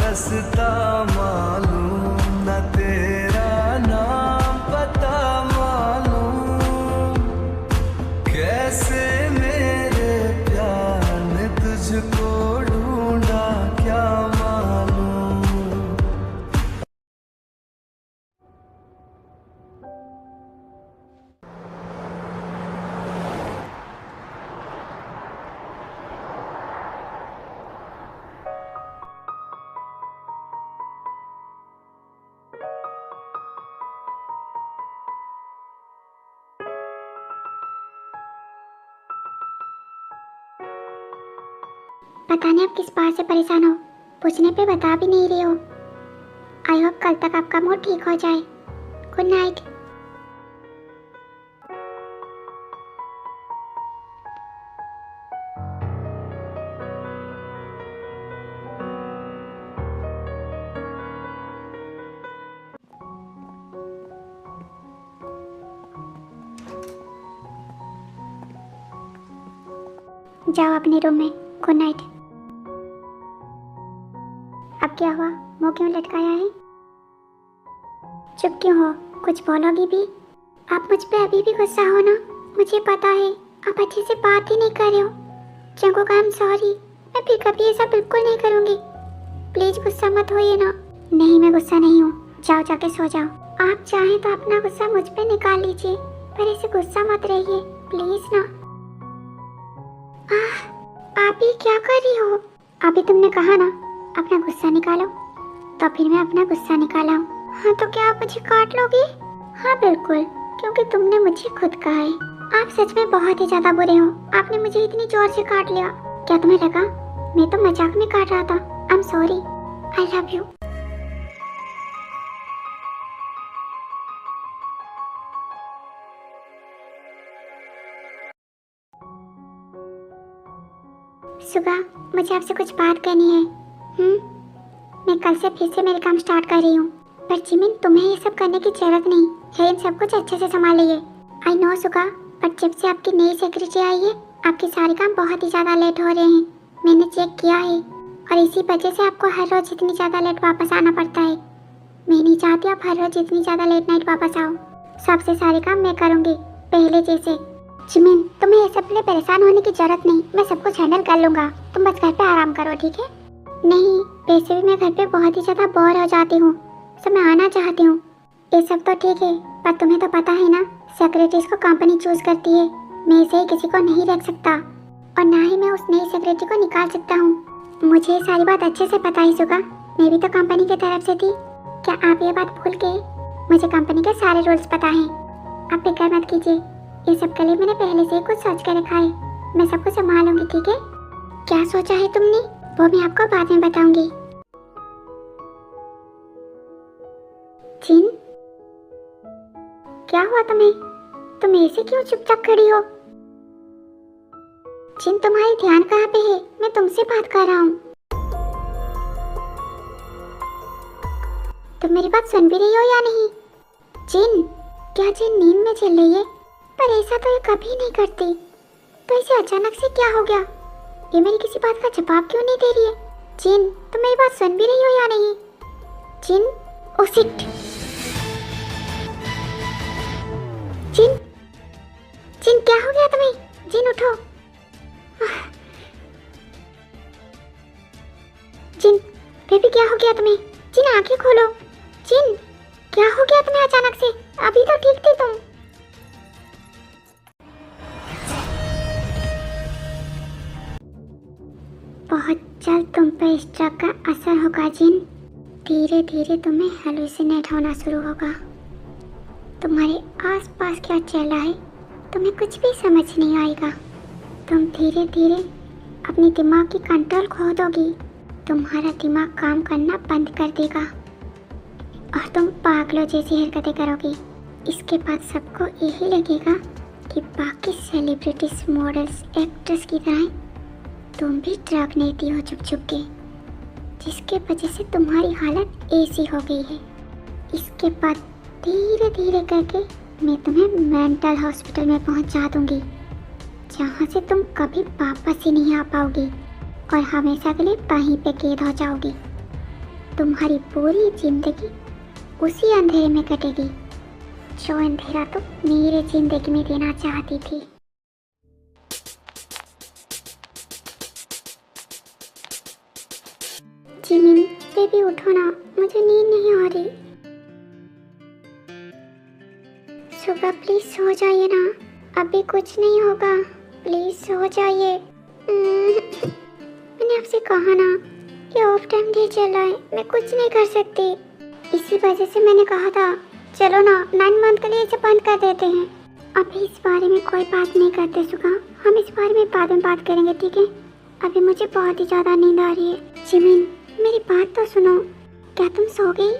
रास्ता मालूम न तेरा नाम पता मालूम, कैसे मेरे प्यार ने तुझको ढूंढा क्या मालूम। पता नहीं आप किस बात से परेशान हो, पूछने पे बता भी नहीं रही हो। आई होप कल तक आपका मूड ठीक हो जाए। Good night. जाओ अपने रूम में। Good night. अब क्या हुआ, मुंह क्यों लटकाया है? चुप क्यों हो, कुछ बोलोगी भी? आप मुझ पे अभी भी गुस्सा हो ना, मुझे पता है। आप अच्छे से बात ही नहीं कर रहे हो। जंगोक, आई एम सॉरी, मैं फिर कभी ऐसा बिल्कुल नहीं करूँगी। प्लीज गुस्सा मत होइए ना। नहीं, मैं गुस्सा नहीं हूँ। जाओ जाके सो जाओ। आप चाहें तो अपना गुस्सा मुझ पे निकाल लीजिए, पर ऐसे गुस्सा मत रहिए प्लीज ना। आप ये क्या कर रही हो? अभी तुमने कहा ना अपना गुस्सा निकालो, तो फिर मैं अपना गुस्सा निकाला हूँ। हाँ, तो क्या आप मुझे काट लोगे? हाँ बिल्कुल, क्योंकि तुमने मुझे खुद कहा है। आप सच में बहुत ही ज्यादा बुरे हो। आपने मुझे इतनी जोर से काट लिया। क्या तुम्हें लगा मैं तो मजाक में काट रहा था? I am sorry, I love you. सुबह, मुझे आपसे कुछ बात करनी है। मैं कल से फिर से मेरे काम स्टार्ट कर रही हूँ, पर जिमिन तुम्हें ये सब करने की जरूरत नहीं है। इन सब कुछ अच्छे से संभालिए। आई नो सुगा, पर जब से आपकी नई सेक्रेटरी आई है, आपके सारे काम बहुत ही ज़्यादा लेट हो रहे हैं। मैंने चेक किया है, और इसी वजह से आपको हर रोज़ इतनी ज़्यादा लेट वापस आना पड़ता है। मैं नहीं चाहती आप हर रोज़ इतनी ज़्यादा लेट नाइट वापस आओ। सबसे सारे काम मैं करूँगी पहले जैसे। जिमिन, तुम्हें ये सब के लिए परेशान होने की जरूरत नहीं। मैं सब कुछ हैंडल कर लूँगा। तुम बस घर पे आराम करो, ठीक है? नहीं, वैसे भी मैं घर पे बहुत ही ज़्यादा बोर हो जाती हूँ, सब मैं आना चाहती हूँ। ये सब तो ठीक है, पर तुम्हें तो पता है ना, सेक्रेटरीज को कंपनी चूज करती है। मैं ऐसे ही किसी को नहीं रख सकता, और ना ही मैं उस नई सेक्रेटरी को निकाल सकता हूँ। मुझे ये सारी बात अच्छे से पता ही सुगा, मैं भी तो कंपनी की तरफ से थी। क्या आप ये बात भूल गए? मुझे कंपनी के सारे रूल्स पता है। आप फिक्र मत कीजिए, ये सब के लिए मैंने पहले से ही कुछ सोच कर रखा है। मैं सबको संभालूंगी, ठीक है? क्या सोचा है तुमने, वो मैं आपको बाद में बताऊंगी। जिन, क्या हुआ तुम्हें? तुम ऐसे क्यों चुपचाप खड़ी हो? जिन, तुम्हारी ध्यान कहाँ पे है? मैं तुमसे बात कर रहा हूँ। तुम मेरी बात सुन भी रही हो या नहीं? जिन, क्या जिन नींद में चल रही है? पर ऐसा तो ये कभी नहीं करती, तो इसे अचानक से क्या हो गया? ये मेरी किसी बात का जवाब क्यों नहीं दे रही है? जिन, तुम मेरी बात सुन भी रही हो या नहीं? जिन, ओ शिट! जिन, जिन क्या हो गया तुम्हें? जिन उठो। जिन, बेबी क्या हो गया तुम्हें? जिन आंखें खोलो। जिन, क्या हो गया तुम्हें अचानक से? अभी तो ठीक थी तुम। बहुत जल्द तुम पे इस ड्रग का असर होगा जिन। धीरे धीरे तुम्हें हेलुसिनेट होना शुरू होगा। तुम्हारे आसपास क्या चल रहा है तुम्हें कुछ भी समझ नहीं आएगा। तुम धीरे धीरे अपने दिमाग की कंट्रोल खो दोगी। तुम्हारा दिमाग काम करना बंद कर देगा और तुम पागलों जैसी हरकतें करोगी। इसके बाद सबको यही लगेगा कि बाकी सेलिब्रिटीज, मॉडल्स, एक्ट्रेस की तरह तुम भी ड्रग लेती हो छुप छुप के, जिसके वजह से तुम्हारी हालत ऐसी हो गई है। इसके बाद धीरे धीरे करके मैं तुम्हें मेंटल हॉस्पिटल में पहुंचा दूंगी, जहां से तुम कभी वापस ही नहीं आ पाओगी और हमेशा के लिए वहीं पे कैद हो जाओगी। तुम्हारी पूरी जिंदगी उसी अंधेरे में कटेगी जो अंधेरा तो मेरे जिंदगी में देना चाहती थी। जिमिन बेबी उठो ना, मुझे नींद नहीं आ रही। सुबह प्लीज सो जाइए ना, अभी कुछ नहीं होगा, प्लीज सो जाइए। मैंने आपसे कहा ना कि ऑफ टाइम डे चल रहा है, मैं कुछ नहीं कर सकती। इसी वजह से मैंने कहा था चलो ना 9 मंथ के लिए इसे बंद कर देते हैं। अभी इस बारे में कोई बात नहीं करते सुगा, हम इस बारे में बाद में बात करेंगे, ठीक है? अभी मुझे बहुत ही ज़्यादा नींद आ रही है। जिमिन मेरी बात तो सुनो, क्या तुम सो गई?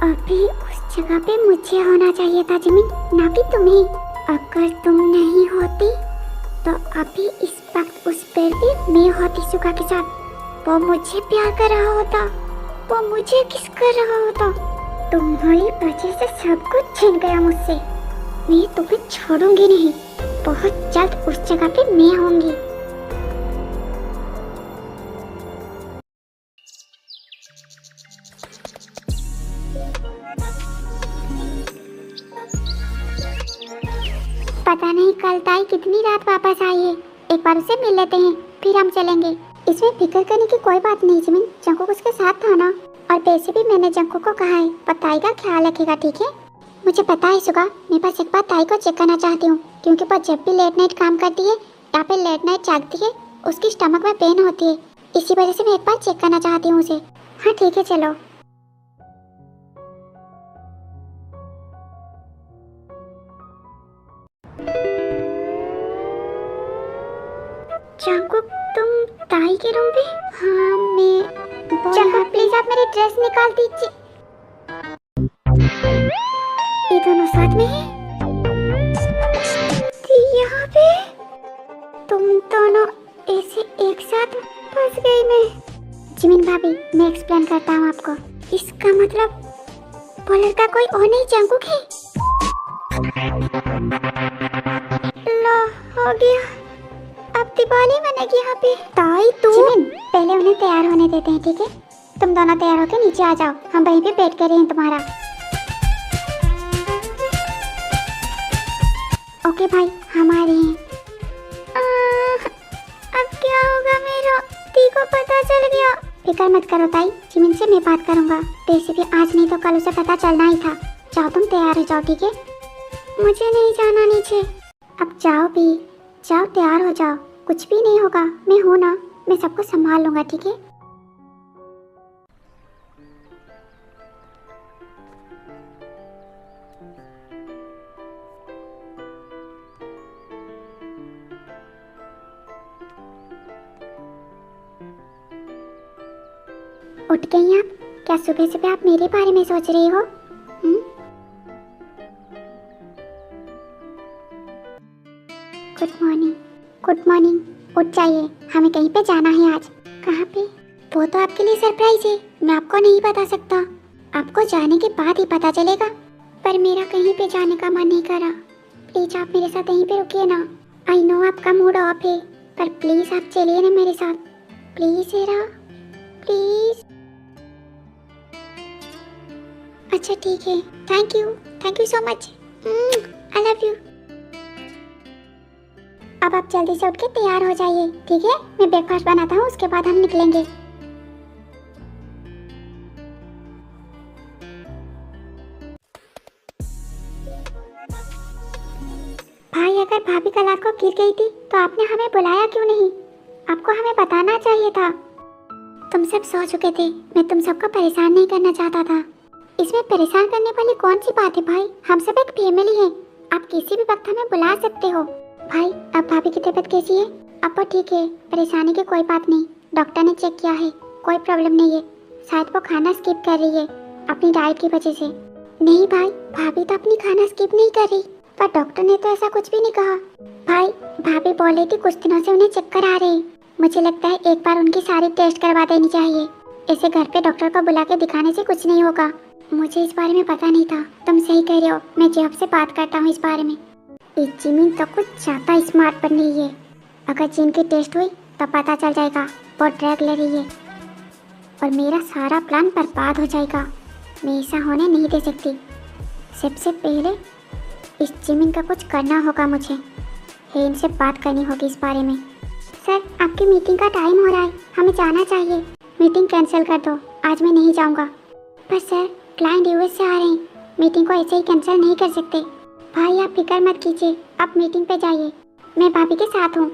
अभी उस जगह पे मुझे होना चाहिए था जिमिन, ना कि तुम्हें। अगर तुम नहीं होती तो अभी इस वक्त उस पेड़ पे मैं होती सुगा के साथ। वो मुझे प्यार कर रहा होता, वो मुझे किस कर रहा होता। तुम्हारी वजह से सब कुछ छिन गया मुझसे। मैं तुम्हें छोड़ूंगी नहीं, बहुत जल्द उस जगह पे मैं होंगी। पता नहीं कल ताई कितनी रात वापस आई है, एक बार उसे मिल लेते हैं फिर हम चलेंगे। इसमें फिक्र करने की कोई बात नहीं जिमिन, जंकुक उसके साथ था ना। और वैसे भी मैंने जंकुक को कहा है पर ताई का ख्याल रखेगा, ठीक है? मुझे पता है सुगा, मैं बस एक बार ताई को चेक करना चाहती हूँ, क्योंकि वो जब भी लेट नाइट काम करती है या फिर लेट नाइट जागती है उसकी स्टमक में पेन होती है। इसी वजह से मैं एक बार चेक करना चाहती हूँ उसे। हाँ ठीक है चलो। जंकुक तुम ताई के रूम पे? हाँ मैं। जंकुक प्लीज आप मेरी ड्रेस निकाल दीजिए। ये दोनों साथ में हैं? यहाँ पे तुम दोनों ऐसे एक साथ फंस गई मैं। जिमिन भाभी मैं एक्सप्लेन करता हूँ आपको। इसका मतलब वो लड़का कोई और नहीं जंकुक है। लो हो गया, अब दिवाली मनेगी यहाँ पे। ताई तू जिमिन पहले उन्हें तैयार होने देते हैं, ठीक है? तुम दोनों तैयार होकर नीचे आ जाओ, हम वहीं पे वेट कर रहे हैं तुम्हारा। ओके भाई हम आ रहे हैं। अब क्या होगा मेरा? ती को पता चल गया। फिक्र मत करो ताई, जिमिन से मैं बात करूंगा। वैसे भी आज नहीं तो कल उसे पता चलना ही था। जाओ तुम तैयार हो जाओ, ठीक है? मुझे नहीं जाना नीचे। अब जाओ भी, जाओ तैयार हो जाओ, कुछ भी नहीं होगा, मैं हूं ना, मैं सबको संभाल लूंगा, ठीक है? उठ गई आप? क्या सुबह सुबह आप मेरे बारे में सोच रही हो? Good morning. गुड मॉर्निंग, उठ जाइए, हमें कहीं पे जाना है आज। कहाँ पे? वो तो आपके लिए सरप्राइज है, मैं आपको नहीं बता सकता। आपको जाने के बाद ही पता चलेगा। पर मेरा कहीं पे जाने का मन नहीं करा। प्लीज आप मेरे साथ यहीं पे रुकिए ना। आई नो आपका मूड ऑफ है, पर प्लीज आप चलिए ना मेरे साथ। Please Hera, please. अच्छा ठीक है, thank you so much, I love you. अब आप जल्दी से उठ के तैयार हो जाइए, ठीक है? मैं ब्रेकफास्ट बनाता हूँ, उसके बाद हम निकलेंगे। भाई अगर भाभी कल रात को गिर गई थी तो आपने हमें बुलाया क्यों नहीं? आपको हमें बताना चाहिए था। तुम सब सो चुके थे, मैं तुम सबको परेशान नहीं करना चाहता था। इसमें परेशान करने वाली कौन सी बात है भाई? हम सब एक फैमिली है, आप किसी भी वक्त हमें बुला सकते हो। भाई अब भाभी की तबीयत कैसी है? अब वो ठीक है, परेशानी की कोई बात नहीं। डॉक्टर ने चेक किया है, कोई प्रॉब्लम नहीं है। शायद वो खाना स्किप कर रही है अपनी डाइट की वजह से। नहीं भाई, भाभी तो अपनी खाना स्किप नहीं कर रही, पर डॉक्टर ने तो ऐसा कुछ भी नहीं कहा। भाई, भाभी बोले कि कुछ दिनों से उन्हें चक्कर आ रहे हैं। मुझे लगता है एक बार उनकी सारी टेस्ट करवा देनी चाहिए। इसे घर पे डॉक्टर को बुला के दिखाने से कुछ नहीं होगा। मुझे इस बारे में पता नहीं था। तुम सही कह रहे हो, मैं जॉब से बात करता हूँ इस बारे में। जिमिन तो कुछ ज़्यादा स्मार्ट बन रही है। अगर जिन की टेस्ट हुई तो पता चल जाएगा वो ड्रग ले रही है और मेरा सारा प्लान बर्बाद हो जाएगा। मैं ऐसा होने नहीं दे सकती। सबसे पहले इस जिमिन का कुछ करना होगा मुझे। है इनसे बात करनी होगी इस बारे में। सर, आपकी मीटिंग का टाइम हो रहा है, हमें जाना चाहिए। मीटिंग कैंसिल कर दो, आज मैं नहीं जाऊंगा। पर सर, क्लाइंट यूएस से आ रहे हैं, मीटिंग को ऐसे ही कैंसिल नहीं कर सकते। भाई, आप फिक्र मत कीजिए, आप मीटिंग पे जाइए। मैं भाभी के साथ हूँ,